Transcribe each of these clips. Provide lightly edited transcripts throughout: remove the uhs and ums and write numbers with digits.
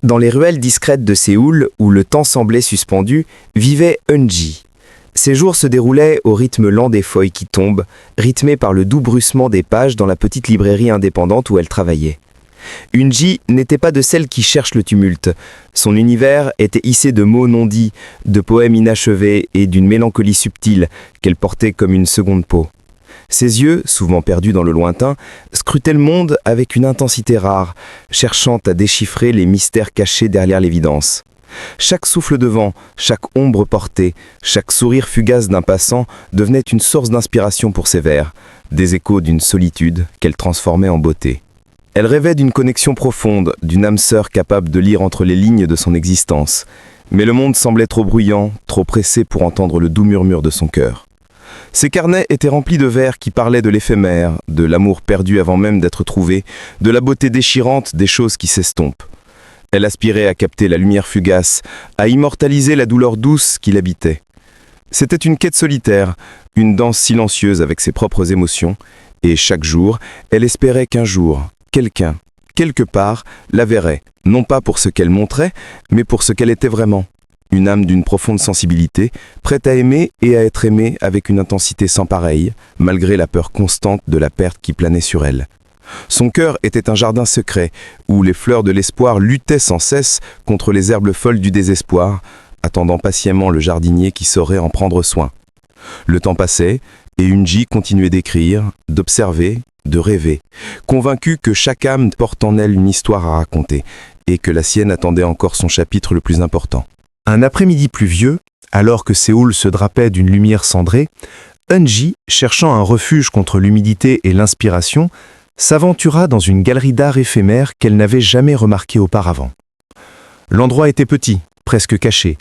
Dans les ruelles discrètes de Séoul, où le temps semblait suspendu, vivait Eunji. Ses jours se déroulaient au rythme lent des feuilles qui tombent, rythmé par le doux bruissement des pages dans la petite librairie indépendante où elle travaillait. Eunji n'était pas de celles qui cherchent le tumulte. Son univers était hissé de mots non dits, de poèmes inachevés et d'une mélancolie subtile qu'elle portait comme une seconde peau. Ses yeux, souvent perdus dans le lointain, scrutaient le monde avec une intensité rare, cherchant à déchiffrer les mystères cachés derrière l'évidence. Chaque souffle de vent, chaque ombre portée, chaque sourire fugace d'un passant devenait une source d'inspiration pour ses vers, des échos d'une solitude qu'elle transformait en beauté. Elle rêvait d'une connexion profonde, d'une âme sœur capable de lire entre les lignes de son existence. Mais le monde semblait trop bruyant, trop pressé pour entendre le doux murmure de son cœur. Ses carnets étaient remplis de vers qui parlaient de l'éphémère, de l'amour perdu avant même d'être trouvé, de la beauté déchirante des choses qui s'estompent. Elle aspirait à capter la lumière fugace, à immortaliser la douleur douce qui l'habitait. C'était une quête solitaire, une danse silencieuse avec ses propres émotions, et chaque jour, elle espérait qu'un jour, quelqu'un, quelque part, la verrait, non pas pour ce qu'elle montrait, mais pour ce qu'elle était vraiment. Une âme d'une profonde sensibilité, prête à aimer et à être aimée avec une intensité sans pareille, malgré la peur constante de la perte qui planait sur elle. Son cœur était un jardin secret, où les fleurs de l'espoir luttaient sans cesse contre les herbes folles du désespoir, attendant patiemment le jardinier qui saurait en prendre soin. Le temps passait, et Eunji continuait d'écrire, d'observer, de rêver, convaincue que chaque âme porte en elle une histoire à raconter, et que la sienne attendait encore son chapitre le plus important. Un après-midi pluvieux, alors que Séoul se drapait d'une lumière cendrée, Eunji, cherchant un refuge contre l'humidité et l'inspiration, s'aventura dans une galerie d'art éphémère qu'elle n'avait jamais remarquée auparavant. L'endroit était petit, presque caché,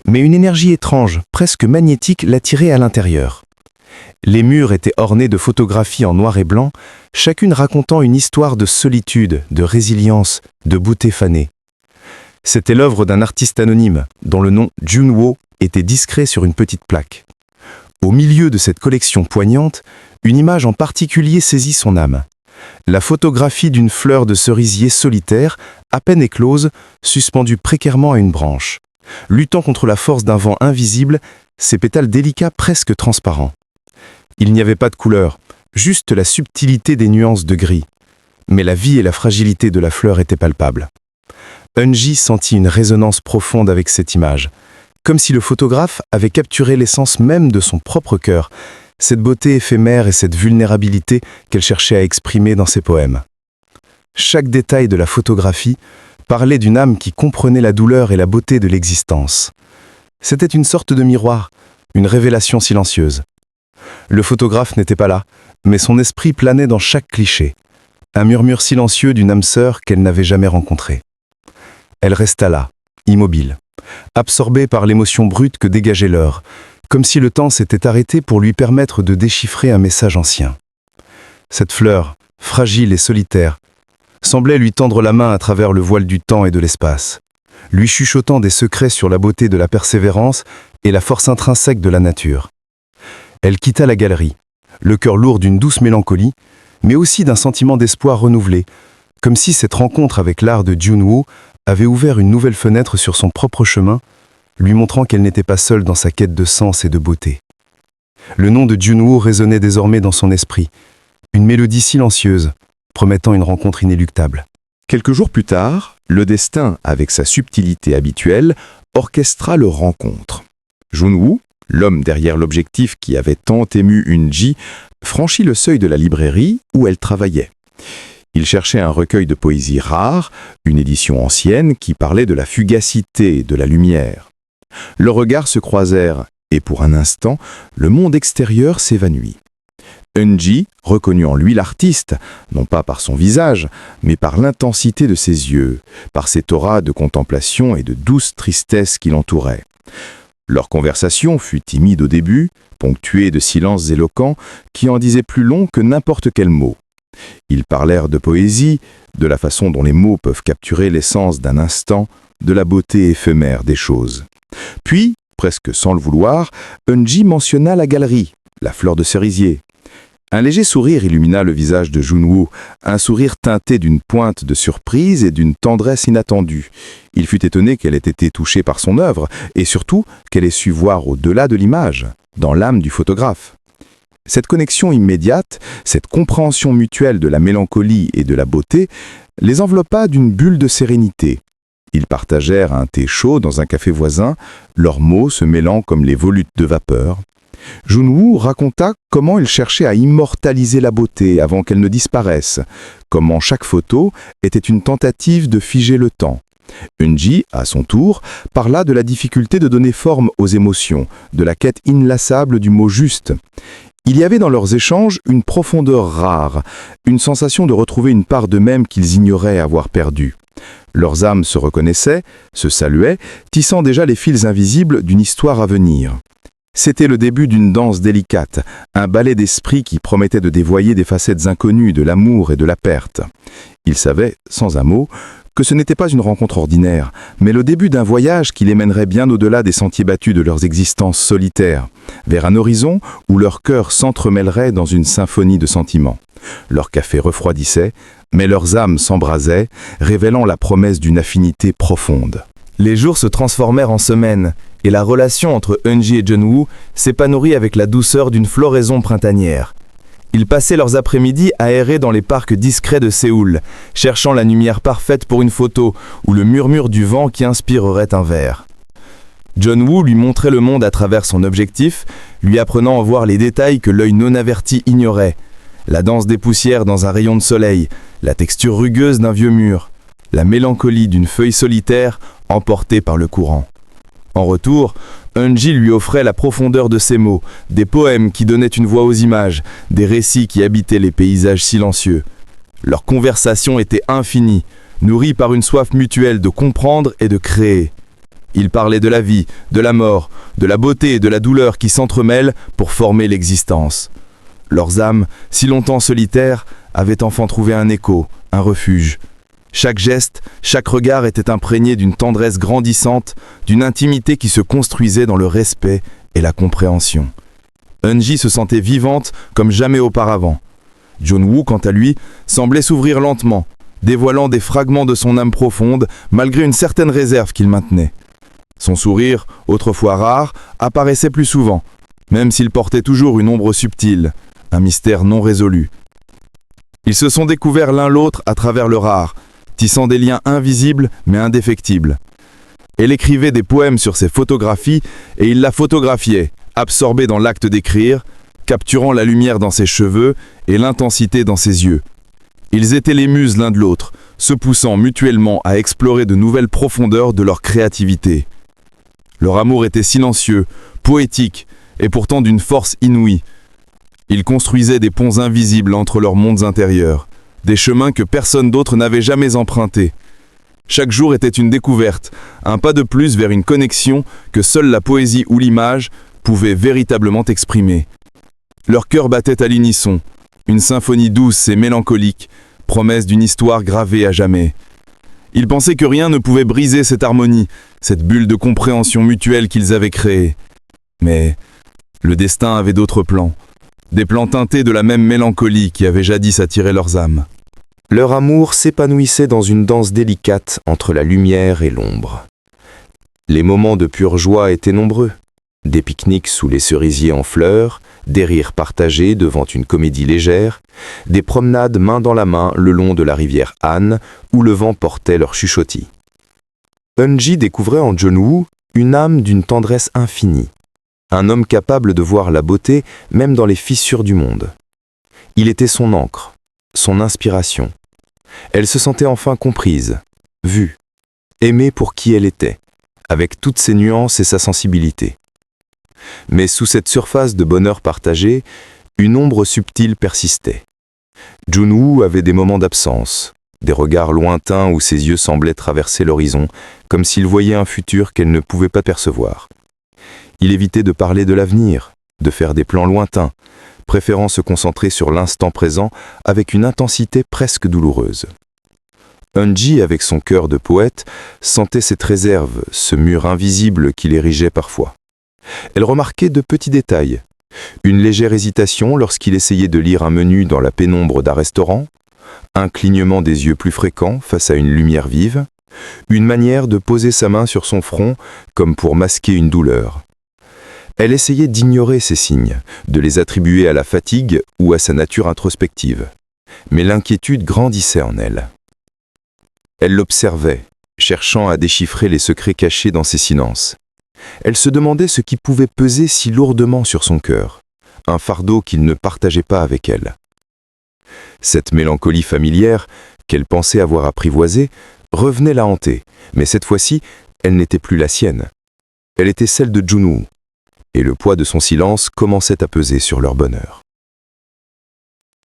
mais une énergie étrange, presque magnétique, l'attirait à l'intérieur. Les murs étaient ornés de photographies en noir et blanc, chacune racontant une histoire de solitude, de résilience, de beauté fanée. C'était l'œuvre d'un artiste anonyme, dont le nom Junwoo était discret sur une petite plaque. Au milieu de cette collection poignante, une image en particulier saisit son âme. La photographie d'une fleur de cerisier solitaire, à peine éclose, suspendue précairement à une branche. Luttant contre la force d'un vent invisible, ses pétales délicats presque transparents. Il n'y avait pas de couleur, juste la subtilité des nuances de gris. Mais la vie et la fragilité de la fleur étaient palpables. Eunji sentit une résonance profonde avec cette image, comme si le photographe avait capturé l'essence même de son propre cœur, cette beauté éphémère et cette vulnérabilité qu'elle cherchait à exprimer dans ses poèmes. Chaque détail de la photographie parlait d'une âme qui comprenait la douleur et la beauté de l'existence. C'était une sorte de miroir, une révélation silencieuse. Le photographe n'était pas là, mais son esprit planait dans chaque cliché, un murmure silencieux d'une âme sœur qu'elle n'avait jamais rencontrée. Elle resta là, immobile, absorbée par l'émotion brute que dégageait l'heure, comme si le temps s'était arrêté pour lui permettre de déchiffrer un message ancien. Cette fleur, fragile et solitaire, semblait lui tendre la main à travers le voile du temps et de l'espace, lui chuchotant des secrets sur la beauté de la persévérance et la force intrinsèque de la nature. Elle quitta la galerie, le cœur lourd d'une douce mélancolie, mais aussi d'un sentiment d'espoir renouvelé, comme si cette rencontre avec l'art de Junwoo avait ouvert une nouvelle fenêtre sur son propre chemin, lui montrant qu'elle n'était pas seule dans sa quête de sens et de beauté. Le nom de Junwoo résonnait désormais dans son esprit, une mélodie silencieuse, promettant une rencontre inéluctable. Quelques jours plus tard, le destin, avec sa subtilité habituelle, orchestra leur rencontre. Junwoo, l'homme derrière l'objectif qui avait tant ému Eunji, franchit le seuil de la librairie où elle travaillait. Il cherchait un recueil de poésie rare, une édition ancienne qui parlait de la fugacité de la lumière. Leurs regards se croisèrent et pour un instant, le monde extérieur s'évanouit. Eunji reconnut en lui l'artiste, non pas par son visage, mais par l'intensité de ses yeux, par cette aura de contemplation et de douce tristesse qui l'entourait. Leur conversation fut timide au début, ponctuée de silences éloquents qui en disaient plus long que n'importe quel mot. Ils parlèrent de poésie, de la façon dont les mots peuvent capturer l'essence d'un instant, de la beauté éphémère des choses. Puis, presque sans le vouloir, Eunji mentionna la galerie, la fleur de cerisier. Un léger sourire illumina le visage de Junwoo, un sourire teinté d'une pointe de surprise et d'une tendresse inattendue. Il fut étonné qu'elle ait été touchée par son œuvre, et surtout qu'elle ait su voir au-delà de l'image, dans l'âme du photographe. Cette connexion immédiate, cette compréhension mutuelle de la mélancolie et de la beauté, les enveloppa d'une bulle de sérénité. Ils partagèrent un thé chaud dans un café voisin, leurs mots se mêlant comme les volutes de vapeur. Junwoo raconta comment il cherchait à immortaliser la beauté avant qu'elle ne disparaisse, comment chaque photo était une tentative de figer le temps. Eunji, à son tour, parla de la difficulté de donner forme aux émotions, de la quête inlassable du mot juste. Il y avait dans leurs échanges une profondeur rare, une sensation de retrouver une part d'eux-mêmes qu'ils ignoraient avoir perdue. Leurs âmes se reconnaissaient, se saluaient, tissant déjà les fils invisibles d'une histoire à venir. C'était le début d'une danse délicate, un ballet d'esprit qui promettait de dévoyer des facettes inconnues de l'amour et de la perte. Ils savaient, sans un mot, que ce n'était pas une rencontre ordinaire, mais le début d'un voyage qui les mènerait bien au-delà des sentiers battus de leurs existences solitaires, vers un horizon où leurs cœurs s'entremêleraient dans une symphonie de sentiments. Leur café refroidissait, mais leurs âmes s'embrasaient, révélant la promesse d'une affinité profonde. Les jours se transformèrent en semaines, et la relation entre Eunji et Junwoo s'épanouit avec la douceur d'une floraison printanière. Ils passaient leurs après-midi à errer dans les parcs discrets de Séoul, cherchant la lumière parfaite pour une photo ou le murmure du vent qui inspirerait un vers. Junwoo lui montrait le monde à travers son objectif, lui apprenant à voir les détails que l'œil non averti ignorait. La danse des poussières dans un rayon de soleil, la texture rugueuse d'un vieux mur, la mélancolie d'une feuille solitaire emportée par le courant. En retour, Eunji lui offrait la profondeur de ses mots, des poèmes qui donnaient une voix aux images, des récits qui habitaient les paysages silencieux. Leur conversation était infinie, nourrie par une soif mutuelle de comprendre et de créer. Ils parlaient de la vie, de la mort, de la beauté et de la douleur qui s'entremêlent pour former l'existence. Leurs âmes, si longtemps solitaires, avaient enfin trouvé un écho, un refuge. Chaque geste, chaque regard était imprégné d'une tendresse grandissante, d'une intimité qui se construisait dans le respect et la compréhension. Eunji se sentait vivante comme jamais auparavant. Junwoo, quant à lui, semblait s'ouvrir lentement, dévoilant des fragments de son âme profonde malgré une certaine réserve qu'il maintenait. Son sourire, autrefois rare, apparaissait plus souvent, même s'il portait toujours une ombre subtile, un mystère non résolu. Ils se sont découverts l'un l'autre à travers le rare, tissant des liens invisibles mais indéfectibles. Elle écrivait des poèmes sur ses photographies et il la photographiait, absorbée dans l'acte d'écrire, capturant la lumière dans ses cheveux et l'intensité dans ses yeux. Ils étaient les muses l'un de l'autre, se poussant mutuellement à explorer de nouvelles profondeurs de leur créativité. Leur amour était silencieux, poétique et pourtant d'une force inouïe. Ils construisaient des ponts invisibles entre leurs mondes intérieurs, des chemins que personne d'autre n'avait jamais empruntés. Chaque jour était une découverte, un pas de plus vers une connexion que seule la poésie ou l'image pouvaient véritablement exprimer. Leur cœur battait à l'unisson, une symphonie douce et mélancolique, promesse d'une histoire gravée à jamais. Ils pensaient que rien ne pouvait briser cette harmonie, cette bulle de compréhension mutuelle qu'ils avaient créée. Mais le destin avait d'autres plans. Des plans teintés de la même mélancolie qui avait jadis attiré leurs âmes. Leur amour s'épanouissait dans une danse délicate entre la lumière et l'ombre. Les moments de pure joie étaient nombreux. Des pique-niques sous les cerisiers en fleurs, des rires partagés devant une comédie légère, des promenades main dans la main le long de la rivière Han où le vent portait leurs chuchotis. Eunji découvrait en Junwoo une âme d'une tendresse infinie. Un homme capable de voir la beauté même dans les fissures du monde. Il était son encre, son inspiration. Elle se sentait enfin comprise, vue, aimée pour qui elle était, avec toutes ses nuances et sa sensibilité. Mais sous cette surface de bonheur partagé, une ombre subtile persistait. Junwoo avait des moments d'absence, des regards lointains où ses yeux semblaient traverser l'horizon, comme s'il voyait un futur qu'elle ne pouvait pas percevoir. Il évitait de parler de l'avenir, de faire des plans lointains, préférant se concentrer sur l'instant présent avec une intensité presque douloureuse. Eunji, avec son cœur de poète, sentait cette réserve, ce mur invisible qui l'érigeait parfois. Elle remarquait de petits détails, Une légère hésitation lorsqu'il essayait de lire un menu dans la pénombre d'un restaurant, un clignement des yeux plus fréquent face à une lumière vive, une manière de poser sa main sur son front comme pour masquer une douleur. Elle essayait d'ignorer ces signes, de les attribuer à la fatigue ou à sa nature introspective. Mais l'inquiétude grandissait en elle. Elle l'observait, cherchant à déchiffrer les secrets cachés dans ses silences. Elle se demandait ce qui pouvait peser si lourdement sur son cœur, un fardeau qu'il ne partageait pas avec elle. Cette mélancolie familière, qu'elle pensait avoir apprivoisée, revenait la hanter, mais cette fois-ci, elle n'était plus la sienne. Elle était celle de Junwoo, et le poids de son silence commençait à peser sur leur bonheur.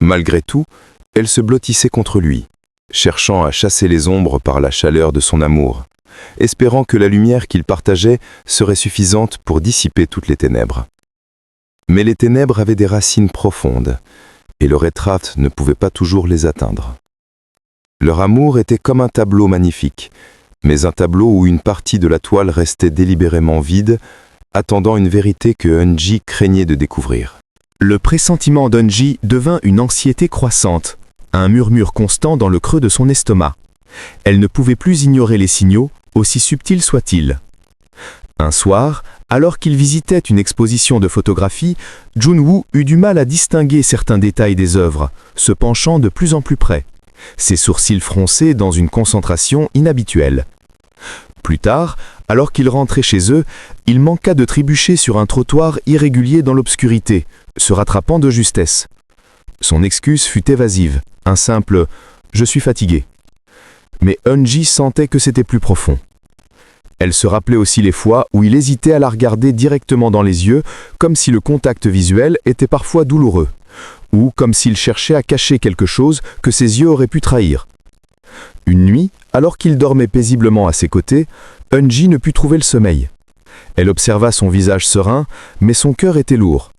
Malgré tout, elle se blottissait contre lui, cherchant à chasser les ombres par la chaleur de son amour, espérant que la lumière qu'ils partageaient serait suffisante pour dissiper toutes les ténèbres. Mais les ténèbres avaient des racines profondes, et le Retraite ne pouvait pas toujours les atteindre. Leur amour était comme un tableau magnifique, mais un tableau où une partie de la toile restait délibérément vide, attendant une vérité que Eunji craignait de découvrir. Le pressentiment d'Eunji devint une anxiété croissante, un murmure constant dans le creux de son estomac. Elle ne pouvait plus ignorer les signaux, aussi subtils soient-ils. Un soir, alors qu'il visitait une exposition de photographie, Junwoo eut du mal à distinguer certains détails des œuvres, se penchant de plus en plus près, ses sourcils froncés dans une concentration inhabituelle. Plus tard, alors qu'il rentrait chez eux, il manqua de trébucher sur un trottoir irrégulier dans l'obscurité, se rattrapant de justesse. Son excuse fut évasive, un simple « je suis fatigué ». Mais Eunji sentait que c'était plus profond. Elle se rappelait aussi les fois où il hésitait à la regarder directement dans les yeux, comme si le contact visuel était parfois douloureux, ou comme s'il cherchait à cacher quelque chose que ses yeux auraient pu trahir. Une nuit, alors qu'il dormait paisiblement à ses côtés, Eunji ne put trouver le sommeil. Elle observa son visage serein, mais son cœur était lourd.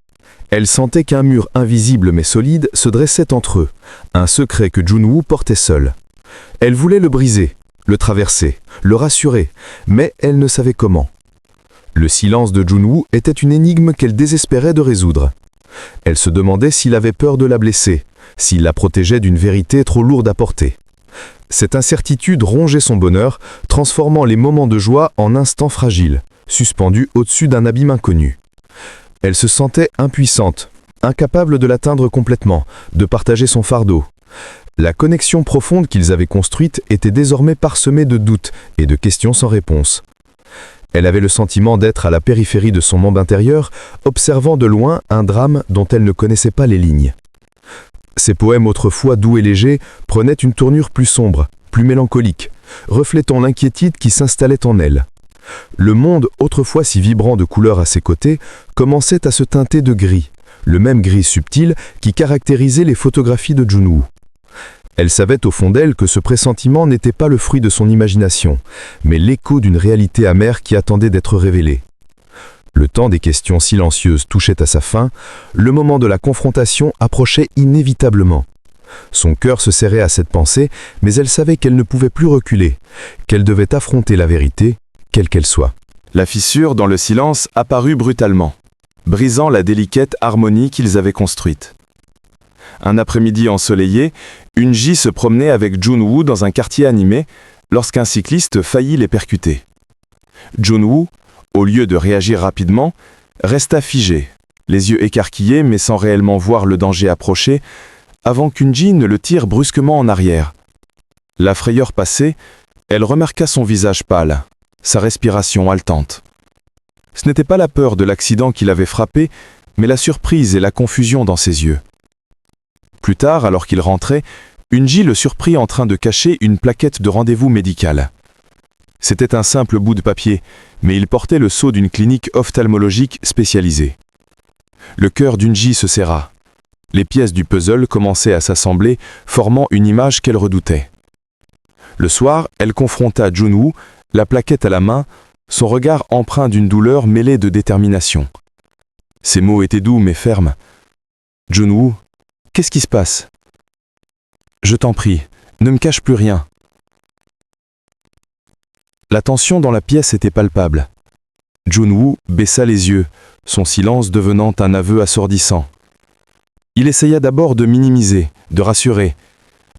Elle sentait qu'un mur invisible mais solide se dressait entre eux, un secret que Junwoo portait seul. Elle voulait le briser, le traverser, le rassurer, mais elle ne savait comment. Le silence de Junwoo était une énigme qu'elle désespérait de résoudre. Elle se demandait s'il avait peur de la blesser, s'il la protégeait d'une vérité trop lourde à porter. Cette incertitude rongeait son bonheur, transformant les moments de joie en instants fragiles, suspendus au-dessus d'un abîme inconnu. Elle se sentait impuissante, incapable de l'atteindre complètement, de partager son fardeau. La connexion profonde qu'ils avaient construite était désormais parsemée de doutes et de questions sans réponse. Elle avait le sentiment d'être à la périphérie de son monde intérieur, observant de loin un drame dont elle ne connaissait pas les lignes. Ses poèmes autrefois doux et légers prenaient une tournure plus sombre, plus mélancolique, reflétant l'inquiétude qui s'installait en elle. Le monde, autrefois si vibrant de couleurs à ses côtés, commençait à se teinter de gris, le même gris subtil qui caractérisait les photographies de Junwoo. Elle savait au fond d'elle que ce pressentiment n'était pas le fruit de son imagination, mais l'écho d'une réalité amère qui attendait d'être révélée. Le temps des questions silencieuses touchait à sa fin, le moment de la confrontation approchait inévitablement. Son cœur se serrait à cette pensée, mais elle savait qu'elle ne pouvait plus reculer, qu'elle devait affronter la vérité, quelle qu'elle soit. La fissure dans le silence apparut brutalement, brisant la délicate harmonie qu'ils avaient construite. Un après-midi ensoleillé, Eunji se promenait avec Junwoo dans un quartier animé lorsqu'un cycliste faillit les percuter. Junwoo, au lieu de réagir rapidement, resta figé, les yeux écarquillés mais sans réellement voir le danger approcher, avant qu'Eunji ne le tire brusquement en arrière. La frayeur passée, elle remarqua son visage pâle, sa respiration haletante. Ce n'était pas la peur de l'accident qui l'avait frappé, mais la surprise et la confusion dans ses yeux. Plus tard, alors qu'il rentrait, Eunji le surprit en train de cacher une plaquette de rendez-vous médical. C'était un simple bout de papier, mais il portait le sceau d'une clinique ophtalmologique spécialisée. Le cœur d'Eunji se serra. Les pièces du puzzle commençaient à s'assembler, formant une image qu'elle redoutait. Le soir, elle confronta Junwoo, la plaquette à la main, son regard empreint d'une douleur mêlée de détermination. Ses mots étaient doux mais fermes. « Junwoo, qu'est-ce qui se passe ? Je t'en prie, ne me cache plus rien. » La tension dans la pièce était palpable. Junwoo baissa les yeux, son silence devenant un aveu assourdissant. Il essaya d'abord de minimiser, de rassurer,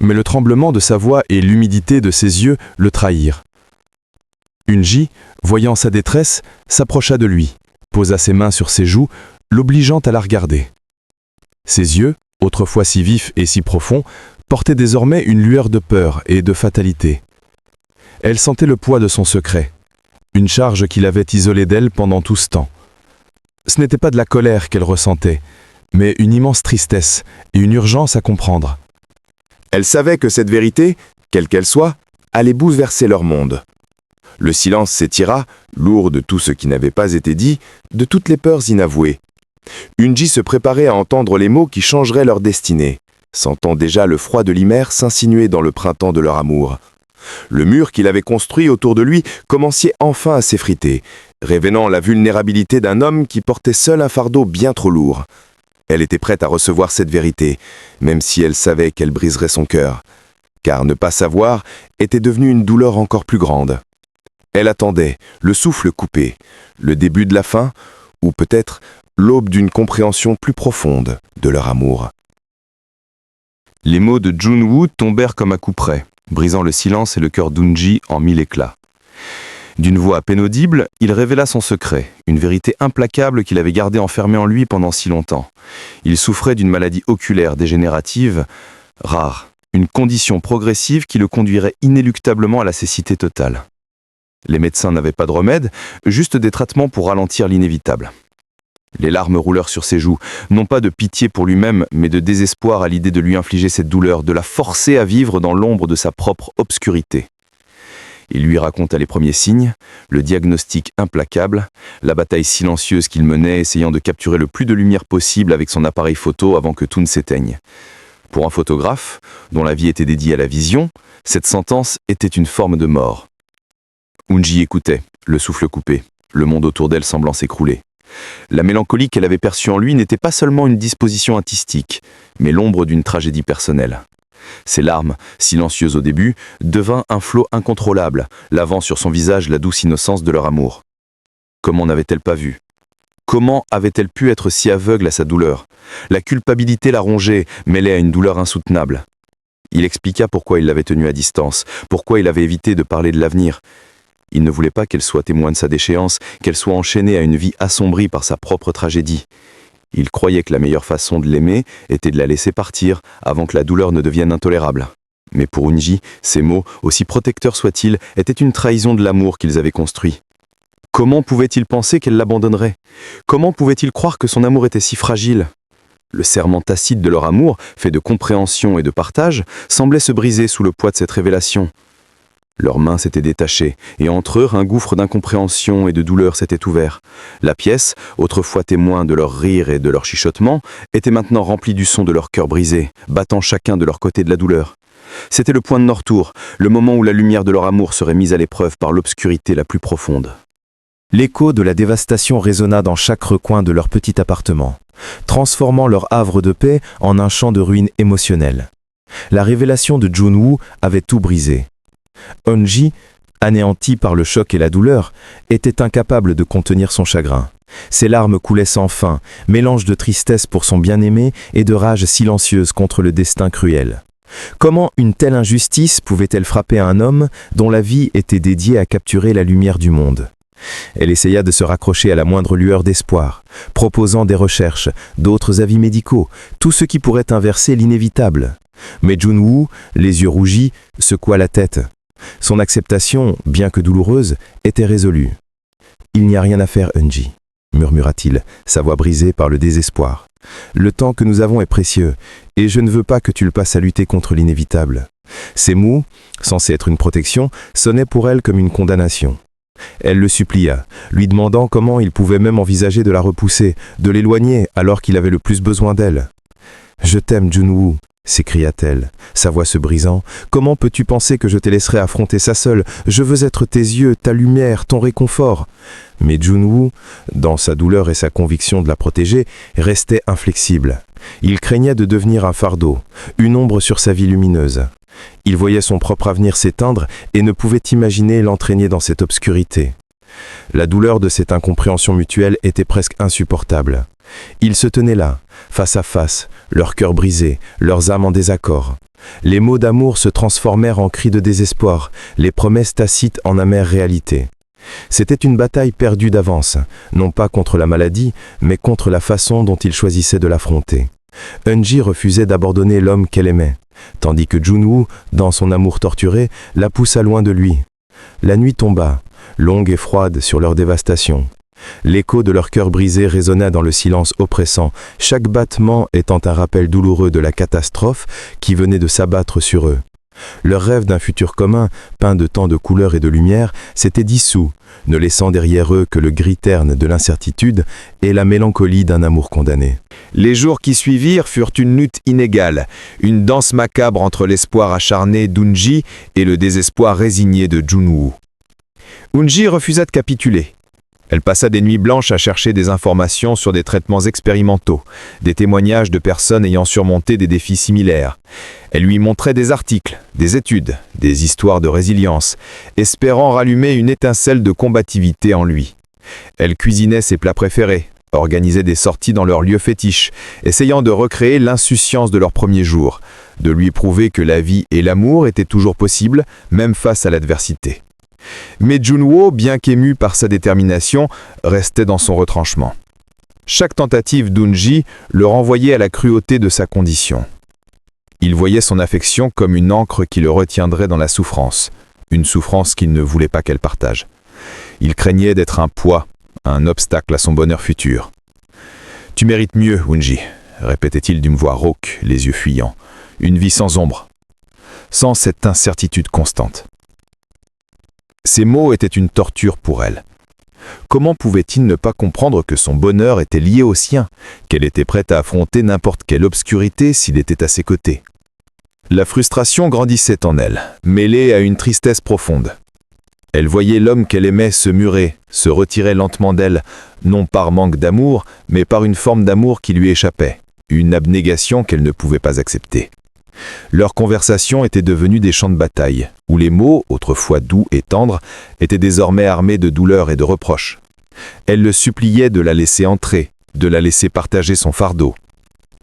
mais le tremblement de sa voix et l'humidité de ses yeux le trahirent. Eunji, voyant sa détresse, s'approcha de lui, posa ses mains sur ses joues, l'obligeant à la regarder. Ses yeux, autrefois si vifs et si profonds, portaient désormais une lueur de peur et de fatalité. Elle sentait le poids de son secret, une charge qui l'avait isolée d'elle pendant tout ce temps. Ce n'était pas de la colère qu'elle ressentait, mais une immense tristesse et une urgence à comprendre. Elle savait que cette vérité, quelle qu'elle soit, allait bouleverser leur monde. Le silence s'étira, lourd de tout ce qui n'avait pas été dit, de toutes les peurs inavouées. Eunji se préparait à entendre les mots qui changeraient leur destinée, sentant déjà le froid de l'hiver s'insinuer dans le printemps de leur amour. Le mur qu'il avait construit autour de lui commençait enfin à s'effriter, révélant la vulnérabilité d'un homme qui portait seul un fardeau bien trop lourd. Elle était prête à recevoir cette vérité, même si elle savait qu'elle briserait son cœur, car ne pas savoir était devenu une douleur encore plus grande. Elle attendait, le souffle coupé, le début de la fin, ou peut-être l'aube d'une compréhension plus profonde de leur amour. Les mots de Junwoo tombèrent comme à coup près, brisant le silence et le cœur d'Eunji en mille éclats. D'une voix à peine audible, il révéla son secret, une vérité implacable qu'il avait gardée enfermée en lui pendant si longtemps. Il souffrait d'une maladie oculaire dégénérative, rare, une condition progressive qui le conduirait inéluctablement à la cécité totale. Les médecins n'avaient pas de remède, juste des traitements pour ralentir l'inévitable. Les larmes roulèrent sur ses joues, non pas de pitié pour lui-même, mais de désespoir à l'idée de lui infliger cette douleur, de la forcer à vivre dans l'ombre de sa propre obscurité. Il lui raconta les premiers signes, le diagnostic implacable, la bataille silencieuse qu'il menait, essayant de capturer le plus de lumière possible avec son appareil photo avant que tout ne s'éteigne. Pour un photographe, dont la vie était dédiée à la vision, cette sentence était une forme de mort. Eunji écoutait, le souffle coupé, le monde autour d'elle semblant s'écrouler. La mélancolie qu'elle avait perçue en lui n'était pas seulement une disposition artistique, mais l'ombre d'une tragédie personnelle. Ses larmes, silencieuses au début, devinrent un flot incontrôlable, lavant sur son visage la douce innocence de leur amour. Comment n'avait-elle pas vu? Comment avait-elle pu être si aveugle à sa douleur? La culpabilité la rongeait, mêlée à une douleur insoutenable. Il expliqua pourquoi il l'avait tenue à distance, pourquoi il avait évité de parler de l'avenir. Il ne voulait pas qu'elle soit témoin de sa déchéance, qu'elle soit enchaînée à une vie assombrie par sa propre tragédie. Il croyait que la meilleure façon de l'aimer était de la laisser partir avant que la douleur ne devienne intolérable. Mais pour Eunji, ces mots, aussi protecteurs soient-ils, étaient une trahison de l'amour qu'ils avaient construit. Comment pouvait-il penser qu'elle l'abandonnerait? Comment pouvait-il croire que son amour était si fragile? Le serment tacite de leur amour, fait de compréhension et de partage, semblait se briser sous le poids de cette révélation. Leurs mains s'étaient détachées, et entre eux, un gouffre d'incompréhension et de douleur s'était ouvert. La pièce, autrefois témoin de leur rire et de leur chuchotement, était maintenant remplie du son de leur cœur brisé, battant chacun de leur côté de la douleur. C'était le point de non-retour, le moment où la lumière de leur amour serait mise à l'épreuve par l'obscurité la plus profonde. L'écho de la dévastation résonna dans chaque recoin de leur petit appartement, transformant leur havre de paix en un champ de ruines émotionnelles. La révélation de Junwoo avait tout brisé. Eunji, anéanti par le choc et la douleur, était incapable de contenir son chagrin. Ses larmes coulaient sans fin, mélange de tristesse pour son bien-aimé et de rage silencieuse contre le destin cruel. Comment une telle injustice pouvait-elle frapper un homme dont la vie était dédiée à capturer la lumière du monde? Elle essaya de se raccrocher à la moindre lueur d'espoir, proposant des recherches, d'autres avis médicaux, tout ce qui pourrait inverser l'inévitable. Mais Junwoo, les yeux rougis, secoua la tête. Son acceptation, bien que douloureuse, était résolue. « Il n'y a rien à faire, Eunji », murmura-t-il, sa voix brisée par le désespoir. « Le temps que nous avons est précieux, et je ne veux pas que tu le passes à lutter contre l'inévitable. » Ces mots, censés être une protection, sonnaient pour elle comme une condamnation. Elle le supplia, lui demandant comment il pouvait même envisager de la repousser, de l'éloigner alors qu'il avait le plus besoin d'elle. « Je t'aime, Junwoo », s'écria-t-elle, sa voix se brisant. « Comment peux-tu penser que je te laisserai affronter ça seule? Je veux être tes yeux, ta lumière, ton réconfort. » Mais Junwoo, dans sa douleur et sa conviction de la protéger, restait inflexible. Il craignait de devenir un fardeau, une ombre sur sa vie lumineuse. Il voyait son propre avenir s'éteindre et ne pouvait imaginer l'entraîner dans cette obscurité. La douleur de cette incompréhension mutuelle était presque insupportable. Ils se tenaient là, face à face, leurs cœurs brisés, leurs âmes en désaccord. Les mots d'amour se transformèrent en cris de désespoir, les promesses tacites en amère réalité. C'était une bataille perdue d'avance, non pas contre la maladie, mais contre la façon dont ils choisissaient de l'affronter. Eunji refusait d'abandonner l'homme qu'elle aimait, tandis que Junwoo, dans son amour torturé, la poussa loin de lui. La nuit tomba, longue et froide sur leur dévastation. L'écho de leur cœur brisé résonna dans le silence oppressant, chaque battement étant un rappel douloureux de la catastrophe qui venait de s'abattre sur eux. Leur rêve d'un futur commun, peint de tant de couleurs et de lumière, s'était dissous, ne laissant derrière eux que le gris terne de l'incertitude et la mélancolie d'un amour condamné. Les jours qui suivirent furent une lutte inégale, une danse macabre entre l'espoir acharné d'Eunji et le désespoir résigné de Junwoo. Eunji refusa de capituler. Elle passa des nuits blanches à chercher des informations sur des traitements expérimentaux, des témoignages de personnes ayant surmonté des défis similaires. Elle lui montrait des articles, des études, des histoires de résilience, espérant rallumer une étincelle de combativité en lui. Elle cuisinait ses plats préférés, organisait des sorties dans leurs lieux fétiches, essayant de recréer l'insouciance de leurs premiers jours, de lui prouver que la vie et l'amour étaient toujours possibles, même face à l'adversité. Mais Junwoo, bien qu'ému par sa détermination, restait dans son retranchement. Chaque tentative d'Eunji le renvoyait à la cruauté de sa condition. Il voyait son affection comme une ancre qui le retiendrait dans la souffrance, une souffrance qu'il ne voulait pas qu'elle partage. Il craignait d'être un poids, un obstacle à son bonheur futur. « Tu mérites mieux, Eunji », répétait-il d'une voix rauque, les yeux fuyants. « Une vie sans ombre, sans cette incertitude constante. » Ces mots étaient une torture pour elle. Comment pouvait-il ne pas comprendre que son bonheur était lié au sien, qu'elle était prête à affronter n'importe quelle obscurité s'il était à ses côtés? La frustration grandissait en elle, mêlée à une tristesse profonde. Elle voyait l'homme qu'elle aimait se murer, se retirer lentement d'elle, non par manque d'amour, mais par une forme d'amour qui lui échappait, une abnégation qu'elle ne pouvait pas accepter. Leurs conversations étaient devenues des champs de bataille, où les mots, autrefois doux et tendres, étaient désormais armés de douleur et de reproches. Elle le suppliait de la laisser entrer, de la laisser partager son fardeau.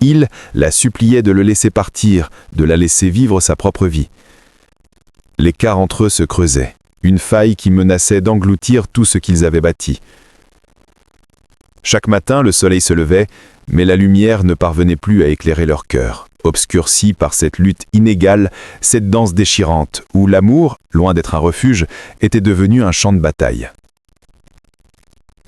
Il la suppliait de le laisser partir, de la laisser vivre sa propre vie. L'écart entre eux se creusait, une faille qui menaçait d'engloutir tout ce qu'ils avaient bâti. Chaque matin, le soleil se levait, mais la lumière ne parvenait plus à éclairer leur cœur, obscurci par cette lutte inégale, cette danse déchirante, où l'amour, loin d'être un refuge, était devenu un champ de bataille.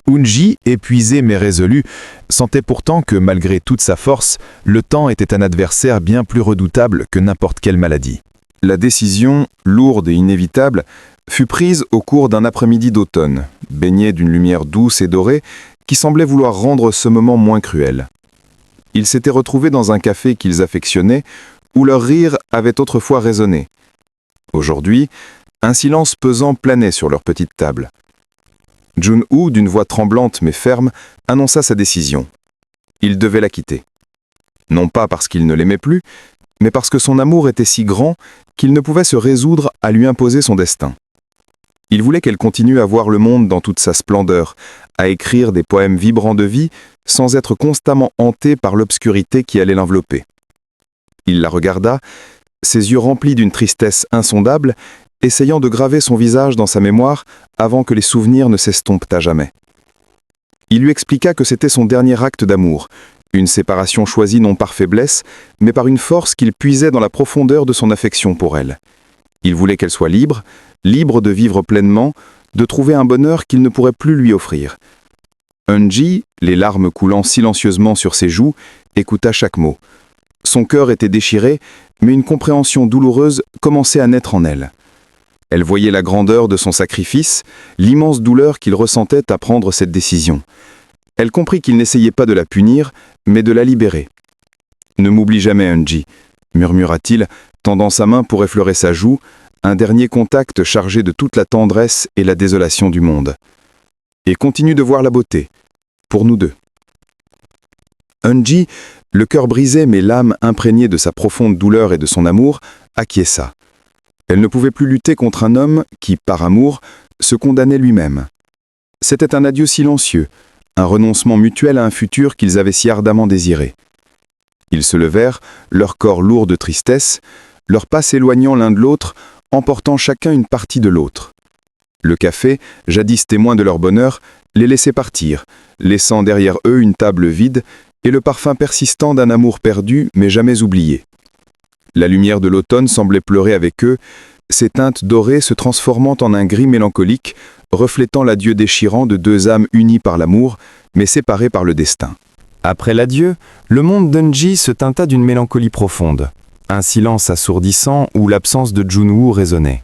Eunji, épuisé mais résolu, sentait pourtant que, malgré toute sa force, le temps était un adversaire bien plus redoutable que n'importe quelle maladie. La décision, lourde et inévitable, fut prise au cours d'un après-midi d'automne, baigné d'une lumière douce et dorée, qui semblait vouloir rendre ce moment moins cruel. Ils s'étaient retrouvés dans un café qu'ils affectionnaient, où leur rire avait autrefois résonné. Aujourd'hui, un silence pesant planait sur leur petite table. Junwoo, d'une voix tremblante mais ferme, annonça sa décision. Il devait la quitter. Non pas parce qu'il ne l'aimait plus, mais parce que son amour était si grand qu'il ne pouvait se résoudre à lui imposer son destin. Il voulait qu'elle continue à voir le monde dans toute sa splendeur, à écrire des poèmes vibrants de vie, sans être constamment hantée par l'obscurité qui allait l'envelopper. Il la regarda, ses yeux remplis d'une tristesse insondable, essayant de graver son visage dans sa mémoire avant que les souvenirs ne s'estompent à jamais. Il lui expliqua que c'était son dernier acte d'amour, une séparation choisie non par faiblesse, mais par une force qu'il puisait dans la profondeur de son affection pour elle. Il voulait qu'elle soit libre, libre de vivre pleinement, de trouver un bonheur qu'il ne pourrait plus lui offrir. Eunji, les larmes coulant silencieusement sur ses joues, écouta chaque mot. Son cœur était déchiré, mais une compréhension douloureuse commençait à naître en elle. Elle voyait la grandeur de son sacrifice, l'immense douleur qu'il ressentait à prendre cette décision. Elle comprit qu'il n'essayait pas de la punir, mais de la libérer. « Ne m'oublie jamais, Eunji », murmura-t-il, tendant sa main pour effleurer sa joue, un dernier contact chargé de toute la tendresse et la désolation du monde. Et continue de voir la beauté, pour nous deux. Eunji, le cœur brisé mais l'âme imprégnée de sa profonde douleur et de son amour, acquiesça. Elle ne pouvait plus lutter contre un homme qui, par amour, se condamnait lui-même. C'était un adieu silencieux, un renoncement mutuel à un futur qu'ils avaient si ardemment désiré. Ils se levèrent, leur corps lourd de tristesse, leurs pas s'éloignant l'un de l'autre, emportant chacun une partie de l'autre. Le café, jadis témoin de leur bonheur, les laissait partir, laissant derrière eux une table vide et le parfum persistant d'un amour perdu mais jamais oublié. La lumière de l'automne semblait pleurer avec eux, ses teintes dorées se transformant en un gris mélancolique, reflétant l'adieu déchirant de deux âmes unies par l'amour, mais séparées par le destin. Après l'adieu, le monde d'Eunji se teinta d'une mélancolie profonde, un silence assourdissant où l'absence de Junwoo résonnait.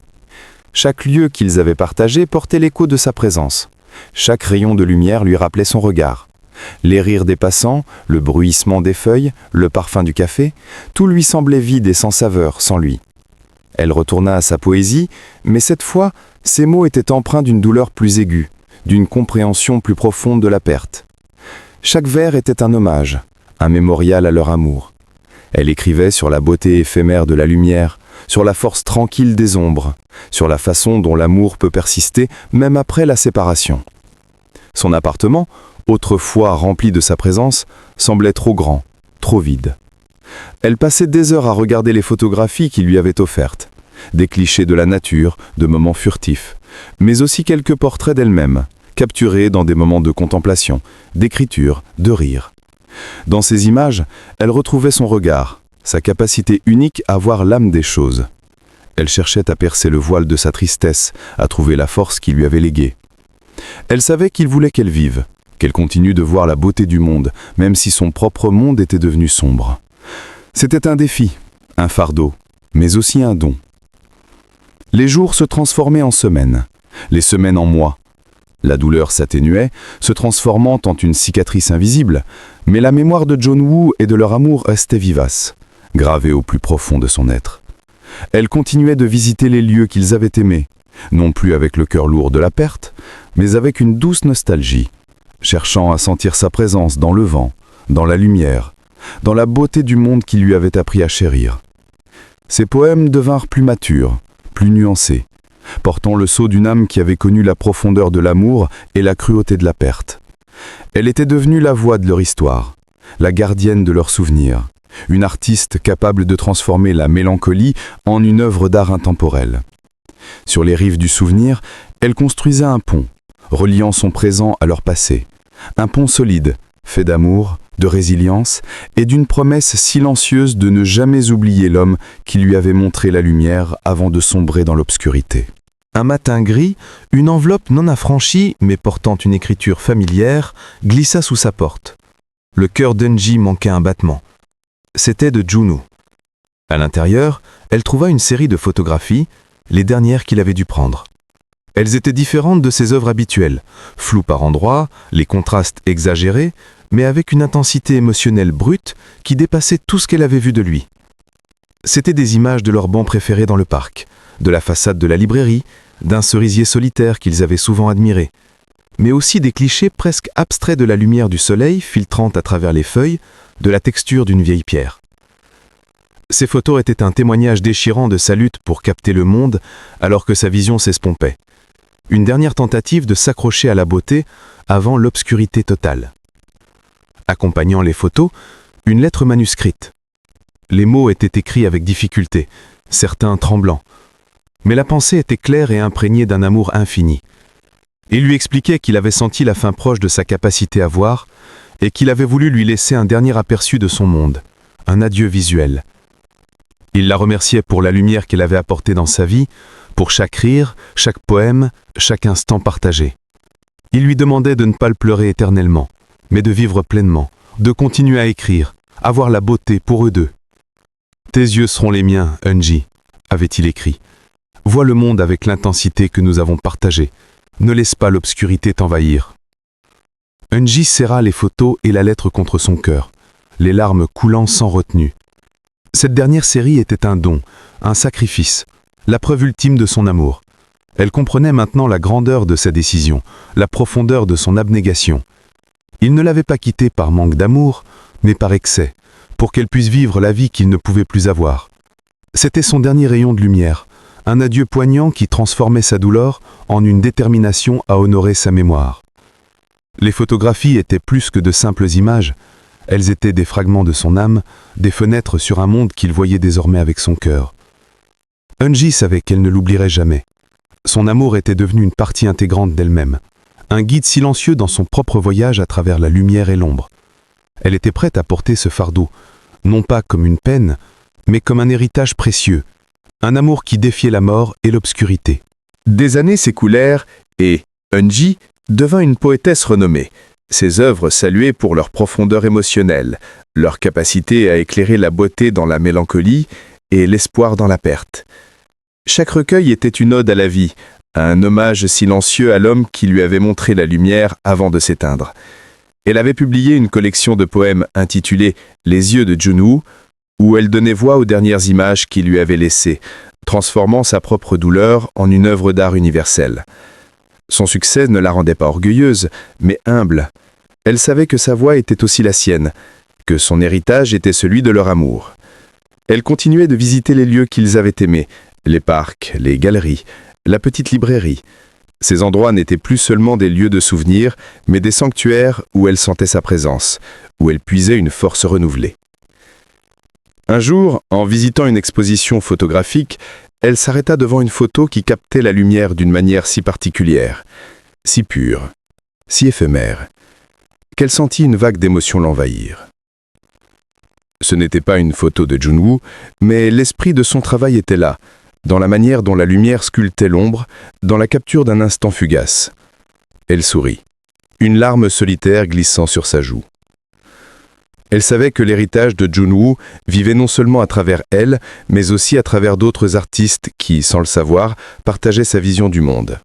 Chaque lieu qu'ils avaient partagé portait l'écho de sa présence. Chaque rayon de lumière lui rappelait son regard. Les rires des passants, le bruissement des feuilles, le parfum du café, tout lui semblait vide et sans saveur, sans lui. Elle retourna à sa poésie, mais cette fois, ses mots étaient empreints d'une douleur plus aiguë, d'une compréhension plus profonde de la perte. Chaque vers était un hommage, un mémorial à leur amour. Elle écrivait sur la beauté éphémère de la lumière, sur la force tranquille des ombres, sur la façon dont l'amour peut persister même après la séparation. Son appartement, autrefois rempli de sa présence, semblait trop grand, trop vide. Elle passait des heures à regarder les photographies qu'il lui avait offertes, des clichés de la nature, de moments furtifs, mais aussi quelques portraits d'elle-même, capturés dans des moments de contemplation, d'écriture, de rire. Dans ces images, elle retrouvait son regard, sa capacité unique à voir l'âme des choses. Elle cherchait à percer le voile de sa tristesse, à trouver la force qu'il lui avait léguée. Elle savait qu'il voulait qu'elle vive, qu'elle continue de voir la beauté du monde, même si son propre monde était devenu sombre. C'était un défi, un fardeau, mais aussi un don. Les jours se transformaient en semaines, les semaines en mois. La douleur s'atténuait, se transformant en une cicatrice invisible, mais la mémoire de Junwoo et de leur amour restait vivace, gravée au plus profond de son être. Elle continuait de visiter les lieux qu'ils avaient aimés, non plus avec le cœur lourd de la perte, mais avec une douce nostalgie, cherchant à sentir sa présence dans le vent, dans la lumière, dans la beauté du monde qui lui avait appris à chérir. Ses poèmes devinrent plus matures, plus nuancés, portant le sceau d'une âme qui avait connu la profondeur de l'amour et la cruauté de la perte. Elle était devenue la voix de leur histoire, la gardienne de leurs souvenirs, une artiste capable de transformer la mélancolie en une œuvre d'art intemporelle. Sur les rives du souvenir, elle construisait un pont, reliant son présent à leur passé. Un pont solide, fait d'amour, de résilience et d'une promesse silencieuse de ne jamais oublier l'homme qui lui avait montré la lumière avant de sombrer dans l'obscurité. Un matin gris, une enveloppe non affranchie, mais portant une écriture familière, glissa sous sa porte. Le cœur d'Eunji manquait un battement. C'était de Junwoo. À l'intérieur, elle trouva une série de photographies, les dernières qu'il avait dû prendre. Elles étaient différentes de ses œuvres habituelles, floues par endroits, les contrastes exagérés, mais avec une intensité émotionnelle brute qui dépassait tout ce qu'elle avait vu de lui. C'étaient des images de leur banc préféré dans le parc, de la façade de la librairie, d'un cerisier solitaire qu'ils avaient souvent admiré, mais aussi des clichés presque abstraits de la lumière du soleil filtrant à travers les feuilles, de la texture d'une vieille pierre. Ces photos étaient un témoignage déchirant de sa lutte pour capter le monde alors que sa vision s'estompait. Une dernière tentative de s'accrocher à la beauté avant l'obscurité totale. Accompagnant les photos, une lettre manuscrite. Les mots étaient écrits avec difficulté, certains tremblants. Mais la pensée était claire et imprégnée d'un amour infini. Il lui expliquait qu'il avait senti la fin proche de sa capacité à voir et qu'il avait voulu lui laisser un dernier aperçu de son monde, un adieu visuel. Il la remerciait pour la lumière qu'elle avait apportée dans sa vie, pour chaque rire, chaque poème, chaque instant partagé. Il lui demandait de ne pas le pleurer éternellement, mais de vivre pleinement, de continuer à écrire, à voir la beauté pour eux deux. « Tes yeux seront les miens, Eunji », avait-il écrit. « Vois le monde avec l'intensité que nous avons partagée. Ne laisse pas l'obscurité t'envahir. » Eunji serra les photos et la lettre contre son cœur, les larmes coulant sans retenue. Cette dernière série était un don, un sacrifice, la preuve ultime de son amour. Elle comprenait maintenant la grandeur de sa décision, la profondeur de son abnégation. Il ne l'avait pas quittée par manque d'amour, mais par excès, pour qu'elle puisse vivre la vie qu'il ne pouvait plus avoir. C'était son dernier rayon de lumière, un adieu poignant qui transformait sa douleur en une détermination à honorer sa mémoire. Les photographies étaient plus que de simples images. Elles étaient des fragments de son âme, des fenêtres sur un monde qu'il voyait désormais avec son cœur. Eunji savait qu'elle ne l'oublierait jamais. Son amour était devenu une partie intégrante d'elle-même, un guide silencieux dans son propre voyage à travers la lumière et l'ombre. Elle était prête à porter ce fardeau, non pas comme une peine, mais comme un héritage précieux, un amour qui défiait la mort et l'obscurité. Des années s'écoulèrent et Eunji devint une poétesse renommée. Ses œuvres saluées pour leur profondeur émotionnelle, leur capacité à éclairer la beauté dans la mélancolie et l'espoir dans la perte. Chaque recueil était une ode à la vie, un hommage silencieux à l'homme qui lui avait montré la lumière avant de s'éteindre. Elle avait publié une collection de poèmes intitulée « Les yeux de Junwoo », où elle donnait voix aux dernières images qu'il lui avait laissées, transformant sa propre douleur en une œuvre d'art universelle. Son succès ne la rendait pas orgueilleuse, mais humble. Elle savait que sa voix était aussi la sienne, que son héritage était celui de leur amour. Elle continuait de visiter les lieux qu'ils avaient aimés, les parcs, les galeries, la petite librairie. Ces endroits n'étaient plus seulement des lieux de souvenirs, mais des sanctuaires où elle sentait sa présence, où elle puisait une force renouvelée. Un jour, en visitant une exposition photographique, elle s'arrêta devant une photo qui captait la lumière d'une manière si particulière, si pure, si éphémère, qu'elle sentit une vague d'émotion l'envahir. Ce n'était pas une photo de Junwoo, mais l'esprit de son travail était là, dans la manière dont la lumière sculptait l'ombre, dans la capture d'un instant fugace. Elle sourit, une larme solitaire glissant sur sa joue. Elle savait que l'héritage de Junwoo vivait non seulement à travers elle, mais aussi à travers d'autres artistes qui, sans le savoir, partageaient sa vision du monde.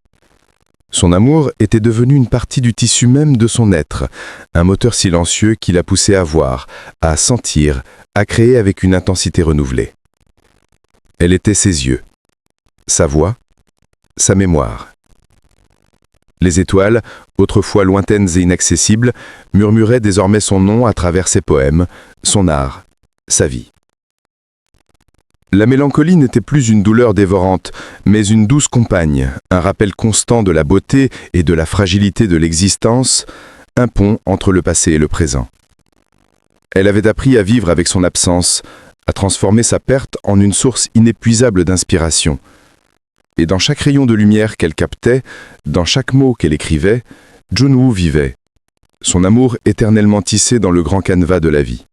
Son amour était devenu une partie du tissu même de son être, un moteur silencieux qui la poussait à voir, à sentir, à créer avec une intensité renouvelée. Elle était ses yeux, sa voix, sa mémoire. Les étoiles, autrefois lointaines et inaccessibles, murmuraient désormais son nom à travers ses poèmes, son art, sa vie. La mélancolie n'était plus une douleur dévorante, mais une douce compagne, un rappel constant de la beauté et de la fragilité de l'existence, un pont entre le passé et le présent. Elle avait appris à vivre avec son absence, à transformer sa perte en une source inépuisable d'inspiration. Et dans chaque rayon de lumière qu'elle captait, dans chaque mot qu'elle écrivait, Junwoo vivait, son amour éternellement tissé dans le grand canevas de la vie.